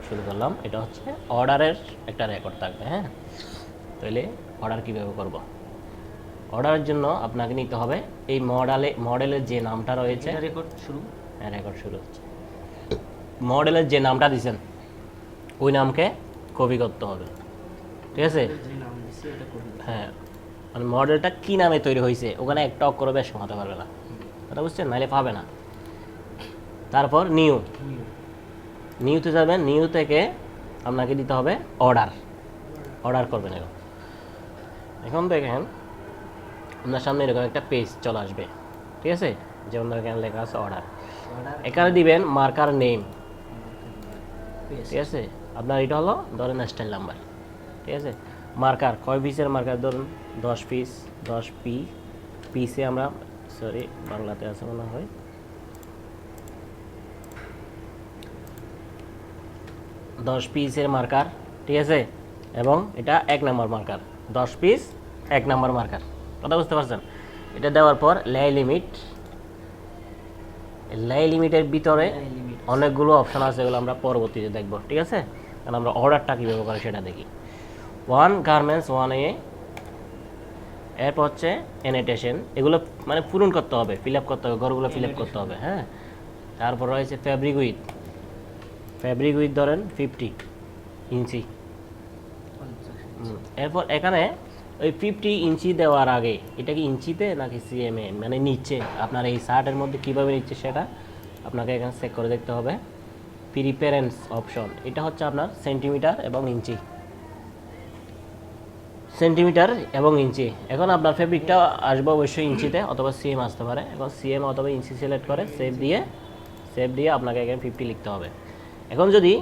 Record শুরু করলাম। এটা হচ্ছে অর্ডারের একটা রেকর্ড থাকবে। হ্যাঁ, তাহলে অর্ডার কীভাবে করব? অর্ডারের জন্য আপনাকে নিতে হবে এই মডেলের যে নামটা রয়েছে। রেকর্ড শুরু? হ্যাঁ, রেকর্ড শুরু হচ্ছে। মডেলের যে নামটা দিয়েছেন ওই নামকে কপি করতে হবে, ঠিক আছে? হ্যাঁ, মানে মডেলটা কী নামে তৈরি হয়েছে ওখানে একটা অক্ষরও বেশ কমাতে পারবে না, কথা বুঝছেন? নাহলে পাবে না। তারপর নিউতে যাবেন, নিউ থেকে আপনাকে দিতে হবে অর্ডার করবেন। এখন দেখেন আপনার সামনে এরকম একটা পেজ চলে আসবে, ঠিক আছে? যেমন এখানে লেখা আছে অর্ডার। এখানে দিবেন মার্কার নেম, ঠিক আছে? আপনার এটা হলো ধরেন স্টাইল নাম্বার, ঠিক আছে? মার্কার কয় পিসের মার্কার? ধরুন 10 পিস, 10 পিসে আমরা, সরি বাংলাতে আছে মনে হয়, 10 পিসের মার্কার, ঠিক আছে? এবং এটা 1 নম্বর মার্কার, 10 পিস 1 নম্বর মার্কার, কথা বুঝতে পারছেন? এটা দেওয়ার পর লেয়ার লিমিটের ভিতরে অনেকগুলো অপশন আছে, এগুলো আমরা পরবর্তীতে দেখব, ঠিক আছে? কারণ আমরা অর্ডারটা কীভাবে করে সেটা দেখি। 1 গার্মেন্টস 1A, এরপর হচ্ছে অ্যানোটেশন, এগুলো মানে পূরণ করতে হবে, ফিল আপ করতে হবে, ঘরগুলো ফিল আপ করতে হবে। হ্যাঁ, তারপর রয়েছে ফ্যাব্রিক উইথ ধরেন 50 ইঞ্চি। এরপর এখানে ওই 50 ইঞ্চি দেওয়ার আগে এটা কি ইঞ্চিতে নাকি সিএমএ মানে নিচ্ছে, আপনার এই শার্টের মধ্যে কীভাবে নিচ্ছে সেটা আপনাকে এখানে চেক করে দেখতে হবে। প্রিফারেন্স অপশন, এটা হচ্ছে আপনার সেন্টিমিটার এবং ইঞ্চি, এখন আপনার ফেব্রিকটা আসবে অবশ্যই ইঞ্চিতে অথবা সিএম আসতে পারে। এখন সিএম অথবা ইঞ্চি সিলেক্ট করে সেভ দিয়ে আপনাকে এখানে 50 লিখতে হবে। এখন যদি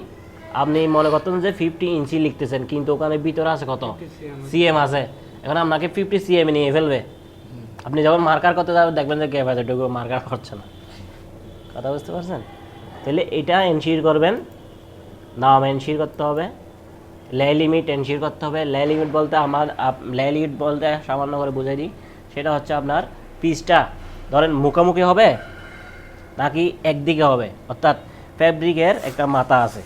আপনি মনে করতেন যে 50 ইঞ্চি লিখতেছেন কিন্তু ওখানে ভিতরে আছে কত সিএম আছে, এখন আপনাকে 50 সিএম নিয়ে ফেলবে। আপনি যখন মার্কার করতে যাবেন দেখবেন যে গ্যাপ আছে, এটুকু মার্কার করছে না, কথা বুঝতে পারছেন? তাহলে এটা এনশিওর করবেন, নাম এনশিওর করতে হবে, লেয়ার লিমিট এনশিওর করতে হবে। লেয়ার লিমিট বলতে সামান্য করে বুঝাই দিই, সেটা হচ্ছে আপনার পিসটা ধরেন মুখোমুখি হবে নাকি একদিকে হবে, অর্থাৎ ফ্যাব্রিকের একটা মাথা আছে,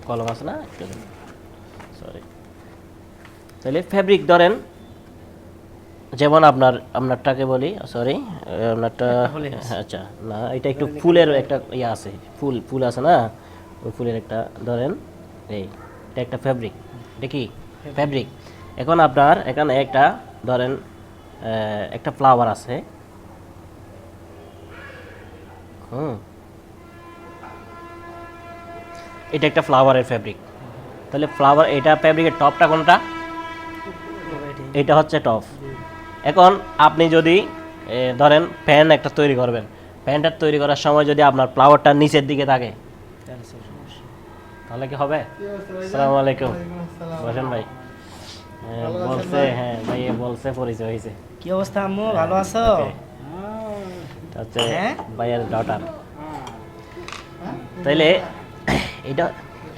কলম আছে না, সরি, তাহলে ফ্যাব্রিক ধরেন যেমন আপনারটাকে বলি, সরি আপনারটা, আচ্ছা না এটা একটু ফুলের একটা ইয়ে আছে, ফুল আছে না, ওই ফুলের একটা ধরেন এটা একটা ফ্যাব্রিক, এটা কি ফ্যাব্রিক। এখন আপনার এখানে একটা ধরেন একটা ফ্লাওয়ার আছে, এটা একটা ফ্লাওয়ারের ফ্যাব্রিক, তাহলে এটা ফ্যাব্রিকের টপটা কোনটা? এটা হচ্ছে টপ। এখন আপনি যদি ধরেন প্যান্ট একটা তৈরি করবেন, প্যান্টটা তৈরি করার সময় যদি আপনার ফ্লাওয়ারটা নিচের দিকে থাকে তাহলে কি হবে? আসসালামু আলাইকুম, বসেন ভাই। বলছে, হ্যাঁ ভাই বলছে পরিচয় হয়েছে। কি অবস্থা আম্মু, ভালো আছো? হচ্ছে ভাইয়ের ডটার। তাইলে এটা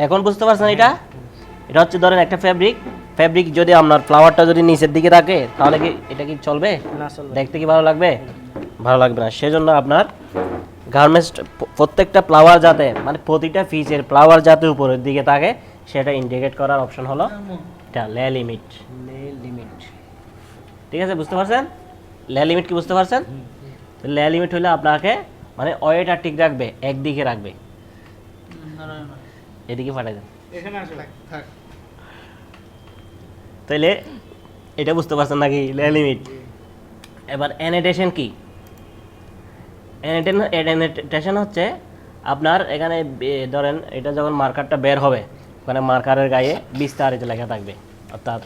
এখন বুঝতে পারছেন, এটা হচ্ছে ধরেন একটা ফ্যাব্রিক যদি আপনার ফ্লাওয়ারটা যদি নিচের দিকে থাকে তাহলে কি এটা কি চলবে? না, চলবে। দেখতে কি ভালো লাগবে? ভালো লাগবে না। সেজন্য আপনার গার্মেন্টস প্রত্যেকটা ফ্লাওয়ার যাতে মানে প্রতিটা পিসের ফ্লাওয়ার যাতে উপরের দিকে থাকে সেটা ইন্ডিকেট করার অপশন হলো এটা লেয়ার লিমিট। ঠিক আছে, বুঝতে পারছেন? লেয়ার লিমিট কি বুঝতে পারছেন? লেয়ার লিমিট হলে আপনাকে মানে ওয়েটা ঠিক রাখবে, একদিকে রাখবে, এদিকে পাঠাই দেন। তাইলে এটা বুঝতে পারছেন নাকি লেয়ার লিমিট? এবার অ্যানোটেশন কি? অ্যানোটেশন হচ্ছে আপনার এখানে ধরেন এটা যখন মার্কারটা বের হবে ওখানে মার্কারের গায়ে বিস্তারিত লেখা থাকবে, অর্থাৎ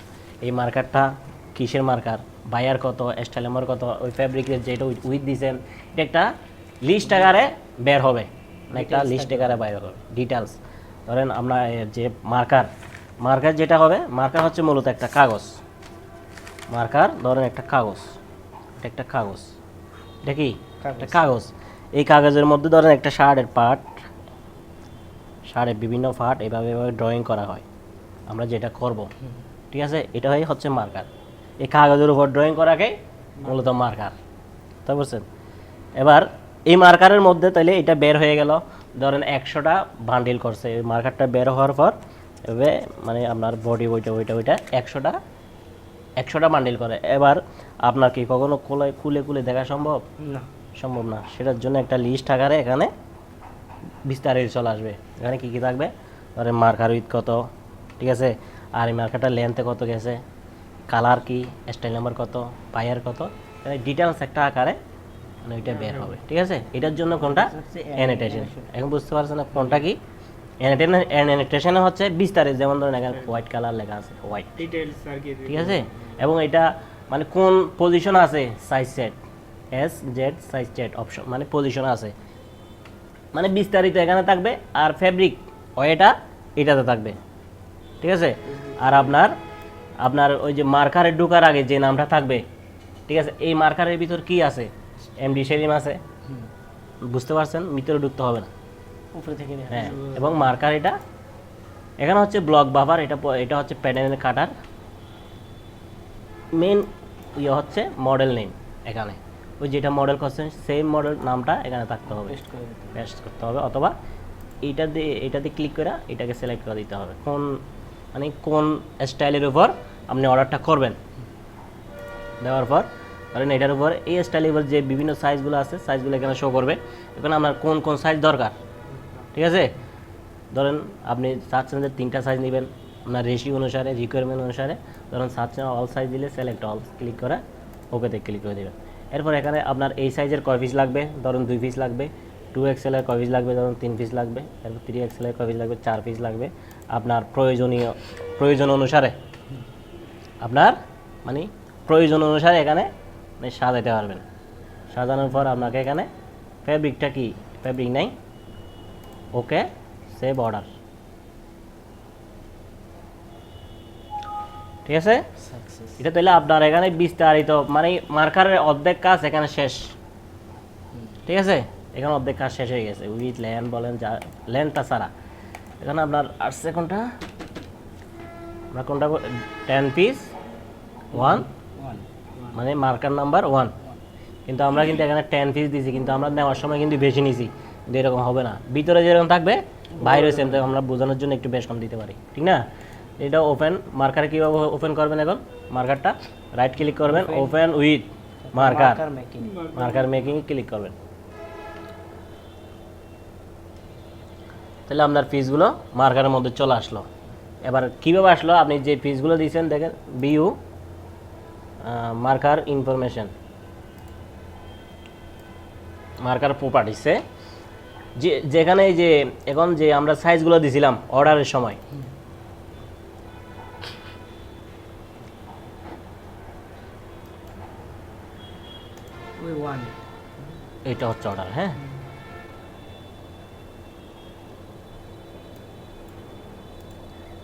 এই মার্কারটা কিসের মার্কার, বায়ার কত, স্টাইল নাম্বার কত, ওই ফ্যাব্রিকের যেটা উইথ দিয়েছেন এটা একটা লিস্ট আকারে বের হবে, একটা লিস্ট আকারে বাইর হবে ডিটেলস। ধরেন আমরা যে মার্কার যেটা হবে, মার্কার হচ্ছে মূলত একটা কাগজ। মার্কার ধরেন একটা কাগজ, এটা কি একটা কাগজ। এই কাগজের মধ্যে ধরেন একটা শার্টের বিভিন্ন পার্ট এভাবে ড্রয়িং করা হয়, আমরা যেটা করব, ঠিক আছে? এটা হচ্ছে মার্কার। এই কাগজের উপর ড্রয়িং করাকে মূলত মার্কার, বুঝতে পারছেন? এবার এই মার্কারের মধ্যে তাহলে এটা বের হয়ে গেল, ধরেন 100টা বান্ডিল করছে, এই মার্কারটা বের হওয়ার পর এভাবে মানে আপনার বডি ওইটা 100টা বান্ডিল করে। এবার আপনার কি কখনো খুলে খুলে দেখা সম্ভব? না। সম্ভব না। সেটার জন্য একটা লিস্ট আকারে এখানে বিস্তারিত চলে আসবে। এখানে কি কি থাকবে, ধরেন মার্কার উইথ কত, ঠিক আছে, আর এই মার্কারটার লেন্থে কত গেছে, কালার কি, স্টাইল নাম্বার কত, পায়ার কত, ডিটেলস একটা আকারে মানে ওইটা বের হবে, ঠিক আছে। এটার জন্য কোনটা অ্যানোটেশন। এখন বুঝতে পারছেন না কোনটা কি অ্যানোটেশনে হচ্ছে বিস্তারিত, যেমন ধরেন এখানে হোয়াইট কালার লেখা আছে, হোয়াইট ডিটেইলস আর কি, ঠিক আছে। এবং এটা মানে কোন পজিশন আছে, size set S Z size set option মানে পজিশন আছে, মানে বিস্তারিত এখানে থাকবে। আর ফেব্রিক ওয়েটা এটাতে থাকবে, ঠিক আছে। আর আপনার ওই যে মার্কারে ঢোকার আগে যে নামটা থাকবে, ঠিক আছে, এই মার্কারের ভিতর কি আছে, এমডি শেরিম আছে, বুঝতে পারছেন, ভিতরে ঢুকতে হবে না, উপরে থেকে হ্যাঁ। এবং মার্কার এটা এখানে হচ্ছে ব্লক বাফার, এটা হচ্ছে প্যাটার্নের কাটার, মেন ইয়ে হচ্ছে মডেল নেম। এখানে ওই যেটা মডেল করছেন সেম মডেল নামটা এখানে থাকতে হবে, পেস্ট করতে হবে, অথবা এটাতে ক্লিক করে এটাকে সিলেক্ট করে দিতে হবে কোন স্টাইলের উপর আপনি অর্ডারটা করবেন। দেওয়ার পর ধরেন এটার উপর এই স্টাইলের উপর যে বিভিন্ন সাইজগুলো আছে সাইজগুলো এখানে শো করবে। এখানে আপনার কোন সাইজ দরকার, ঠিক আছে। ধরেন আপনি চাচ্ছেন যে 3টা সাইজ নেবেন, আপনার রেশিও অনুসারে রিকোয়ারমেন্ট অনুসারে, ধরুন চাচ্ছেন অল সাইজ দিলে সিলেক্ট অল ক্লিক করে ওকেতে ক্লিক করে দেবেন। এরপর এখানে আপনার এই সাইজের কয় পিস লাগবে, ধরুন 2 পিস লাগবে, 2XL এর কয় পিস লাগবে, ধরুন 3 পিস লাগবে, এরপর 3XL এর কয় পিস লাগবে, 4 পিস লাগবে। আপনার প্রয়োজন অনুসারে আপনার মানে প্রয়োজন অনুসারে এখানে মানে সাজাতে পারবেন। সাজানোর পর আপনাকে এখানে ফেব্রিকটা কি, ফেব্রিক নাই, ওকে সেভ অর্ডার, ঠিক আছে। এটা তাহলে আপনার এখানে বিস্তারিত মানে মার্কারের অর্ধেক কাজ এখানে শেষ, ঠিক আছে। এখানে অর্ধেক কাজ শেষ হয়ে গেছে উইথ ল্যান্ড বলেন, যা ল্যান্ডটা ছাড়া। এখানে আপনার আসছে কোনটা, আমরা কোনটা 10 পিস 1 মানে মার্কার নাম্বার 1, কিন্তু আমরা কিন্তু এখানে 10 পিস দিয়েছি, কিন্তু আমরা নেওয়ার সময় কিন্তু বেশি নিয়েছি, কিন্তু এরকম হবে না। ভিতরে যেরকম থাকবে বাইরে সেম থাকবে, আমরা বোঝানোর জন্য একটু বেশ কম দিতে পারি, ঠিক না। এটা ওপেন মার্কার কীভাবে ওপেন করবেন, এখন মার্কারটা রাইট ক্লিক করবেন, open with marker making click করবেন। তাহলে আপনার পিসগুলো মার্কারের মধ্যে চলে আসলো। এবার কীভাবে আসলো, আপনি যে পিসগুলো দিয়েছেন দেখেন, ভিউ মার্কার ইনফরমেশন, মার্কার প্রপার্টিসে যেখানে যে এখন যে আমরা সাইজগুলো দিয়েছিলাম অর্ডারের সময়, এটা হচ্ছে অর্ডার, হ্যাঁ।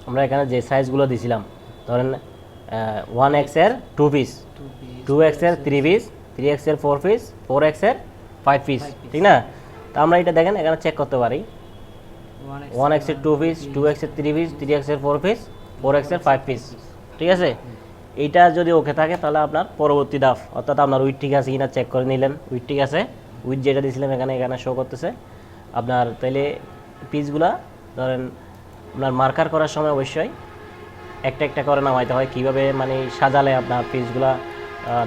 আমরা এখানে যে সাইজগুলো দিয়েছিলাম, ধরেন 1X এর 2 পিস, 2X এর 3 পিস, 3X এর 4 পিস, 4X এর 5 পিস, ঠিক না। তো আমরা এটা দেখেন এখানে চেক করতে পারি, 1X এর 2 পিস, 2X এর 3 পিস, 3X এর 4 পিস, 4X এর 5 পিস, ঠিক আছে। এইটা যদি ওকে থাকে তাহলে আপনার পরবর্তী ধাপ, অর্থাৎ আপনার উইথ ঠিক আছে কিনা চেক করে নিলেন, উইথ ঠিক আছে, উইথ যেটা দিয়েছিলাম এখানে শো করতেছে আপনার। তাইলে পিসগুলা ধরেন আপনার মার্কার করার সময় অবশ্যই একটা একটা করে নামাইতে হয়। কীভাবে মানে সাজালে আপনার পিসগুলা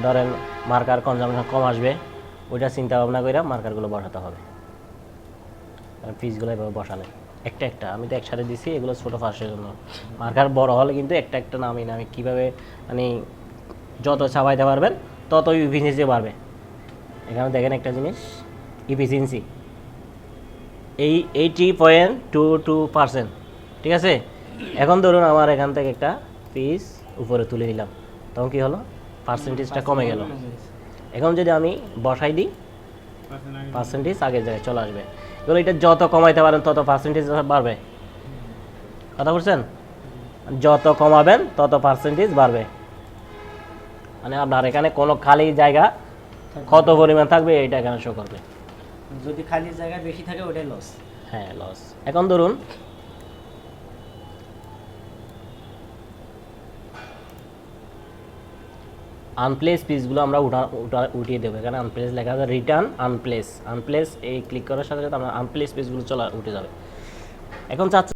ধরেন মার্কার কনজামশন কম আসবে, ওইটা চিন্তা ভাবনা করে মার্কারগুলো বসাতে হবে। পিসগুলো এভাবে বসালে একটা আমি তো একসাথে দিছি, এগুলো ছোটো ফার্স্টের জন্য। মার্কার বড় হলে কিন্তু একটা নামি কীভাবে মানে যত ছাপাইতে পারবেন তত ইফিসিয়েন্সি বাড়বে। এখানে দেখেন একটা জিনিস, ইফিসিয়েন্সি 80.22%, ঠিক আছে। এখন ধরুন আমার এখান থেকে একটা পিস উপরে তুলে দিলাম, তখন কী হলো, পার্সেন্টেজটা কমে গেল। এখন যদি আমি বসাই দিই, পার্সেন্টেজ আগের জায়গায় চলে আসবে। এগুলো এটা যত কমাইতে পারেন তত পার্সেন্টেজ বাড়বে, কথা বলছেন, যত কমাবেন তত পার্সেন্টেজ বাড়বে। মানে আপনার এখানে কোনো খালি জায়গা কত পরিমাণ থাকবে এটা এখানে শো করবে। যদি খালি জায়গা বেশি থাকে ওটাই লস, হ্যাঁ লস। এখন ধরুন আনপ্লেস পিসগুলো আমরা উঠিয়ে দেবো। এখানে আনপ্লেস লেখা আছে, রিটার্ন আনপ্লেস এই ক্লিক করার সাথে সাথে আমরা আনপ্লেস পিসগুলো উঠে যাবে। এখন চাচ্ছি